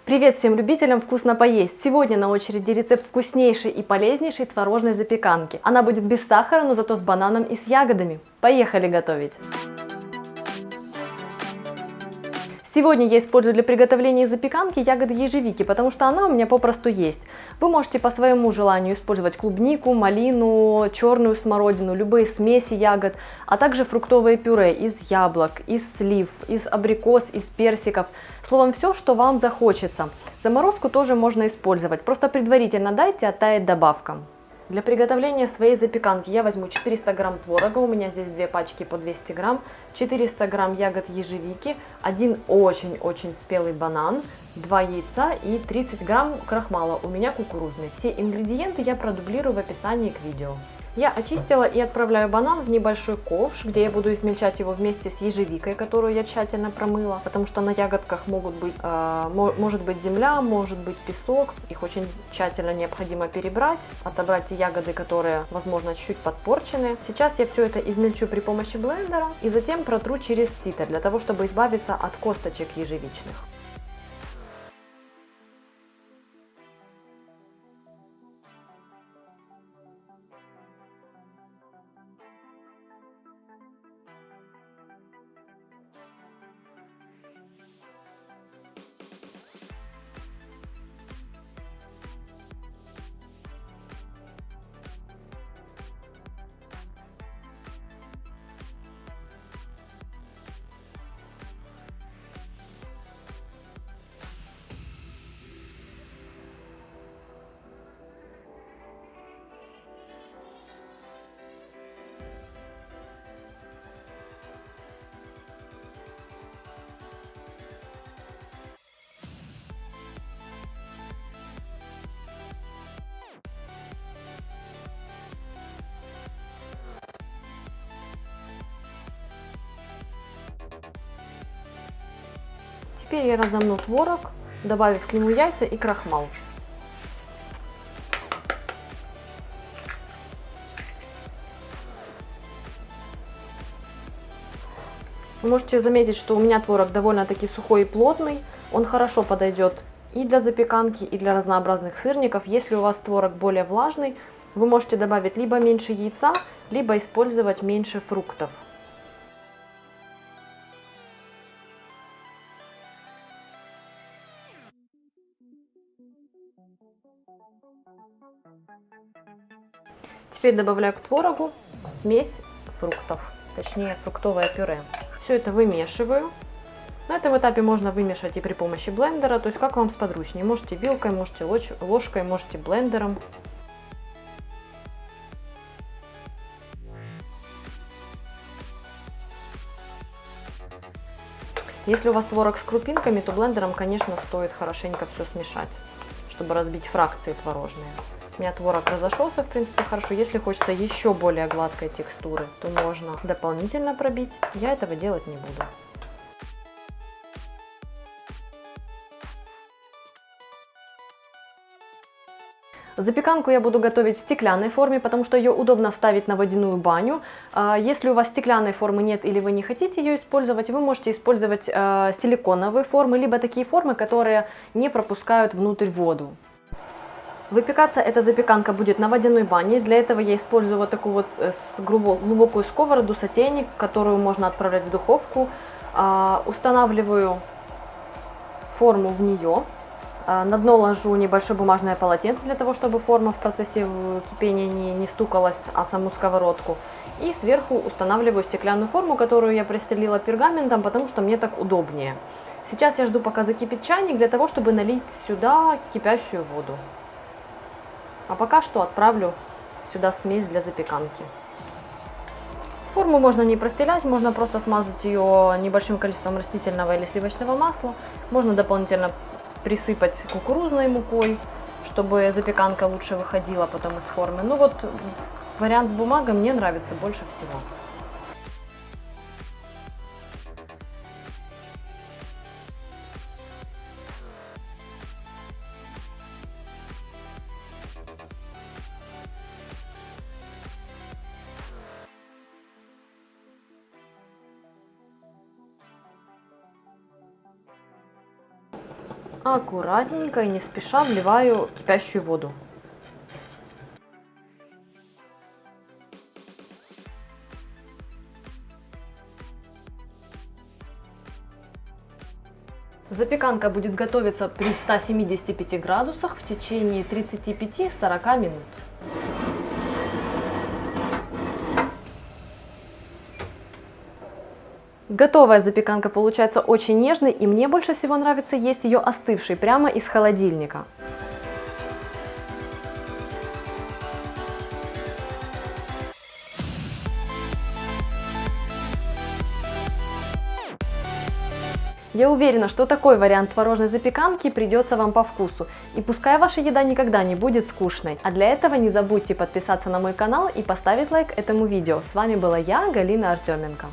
Привет всем любителям вкусно поесть! Сегодня на очереди рецепт вкуснейшей и полезнейшей творожной запеканки. Она будет без сахара, но зато с бананом и с ягодами. Поехали готовить! Сегодня я использую для приготовления запеканки ягоды ежевики, потому что она у меня попросту есть. Вы можете по своему желанию использовать клубнику, малину, черную смородину, любые смеси ягод, а также фруктовое пюре из яблок, из слив, из абрикос, из персиков. Словом, все, что вам захочется. Заморозку тоже можно использовать, просто предварительно дайте оттаять добавкам. Для приготовления своей запеканки я возьму 400 грамм творога, у меня здесь 2 пачки по 200 грамм, 400 грамм ягод ежевики, один очень-очень спелый банан, 2 яйца и 30 грамм крахмала, у меня кукурузный. Все ингредиенты я продублирую в описании к видео. Я очистила и отправляю банан в небольшой ковш, где я буду измельчать его вместе с ежевикой, которую я тщательно промыла, потому что на ягодках может быть земля, может быть песок, их очень тщательно необходимо перебрать, отобрать те ягоды, которые, возможно, чуть-чуть подпорчены. Сейчас я все это измельчу при помощи блендера и затем протру через сито, для того, чтобы избавиться от косточек ежевичных. Теперь я разомну творог, добавив к нему яйца и крахмал. Вы можете заметить, что у меня творог довольно-таки сухой и плотный. Он хорошо подойдет и для запеканки, и для разнообразных сырников. Если у вас творог более влажный, вы можете добавить либо меньше яйца, либо использовать меньше фруктов. Теперь добавляю к творогу смесь фруктов, точнее фруктовое пюре. Все это вымешиваю. На этом этапе можно вымешать и при помощи блендера, то есть как вам сподручнее. Можете вилкой, можете ложкой, можете блендером. Если у вас творог с крупинками, то блендером, конечно, стоит хорошенько все смешать, чтобы разбить фракции творожные. У меня творог разошелся, в принципе, хорошо. Если хочется еще более гладкой текстуры, то можно дополнительно пробить. Я этого делать не буду. Запеканку я буду готовить в стеклянной форме, потому что ее удобно вставить на водяную баню. Если у вас стеклянной формы нет или вы не хотите ее использовать, вы можете использовать силиконовые формы, либо такие формы, которые не пропускают внутрь воду. Выпекаться эта запеканка будет на водяной бане. Для этого я использую вот такую вот глубокую сковороду, сотейник, которую можно отправлять в духовку. Устанавливаю форму в нее. На дно ложу небольшое бумажное полотенце, для того, чтобы форма в процессе кипения не стукалась о саму сковородку. И сверху устанавливаю стеклянную форму, которую я пристрелила пергаментом, потому что мне так удобнее. Сейчас я жду, пока закипит чайник, для того, чтобы налить сюда кипящую воду. А пока что отправлю сюда смесь для запеканки. Форму можно не простелять, можно просто смазать ее небольшим количеством растительного или сливочного масла. Можно дополнительно присыпать кукурузной мукой, чтобы запеканка лучше выходила потом из формы. Ну вот вариант с бумагой мне нравится больше всего. аккуратненько и не спеша вливаю кипящую воду. Запеканка будет готовиться при 175 градусах в течение 35-40 минут. Готовая запеканка получается очень нежной, и мне больше всего нравится есть ее остывшей, прямо из холодильника. Я уверена, что такой вариант творожной запеканки придется вам по вкусу, и пускай ваша еда никогда не будет скучной. А для этого не забудьте подписаться на мой канал и поставить лайк этому видео. С вами была я, Галина Артеменко.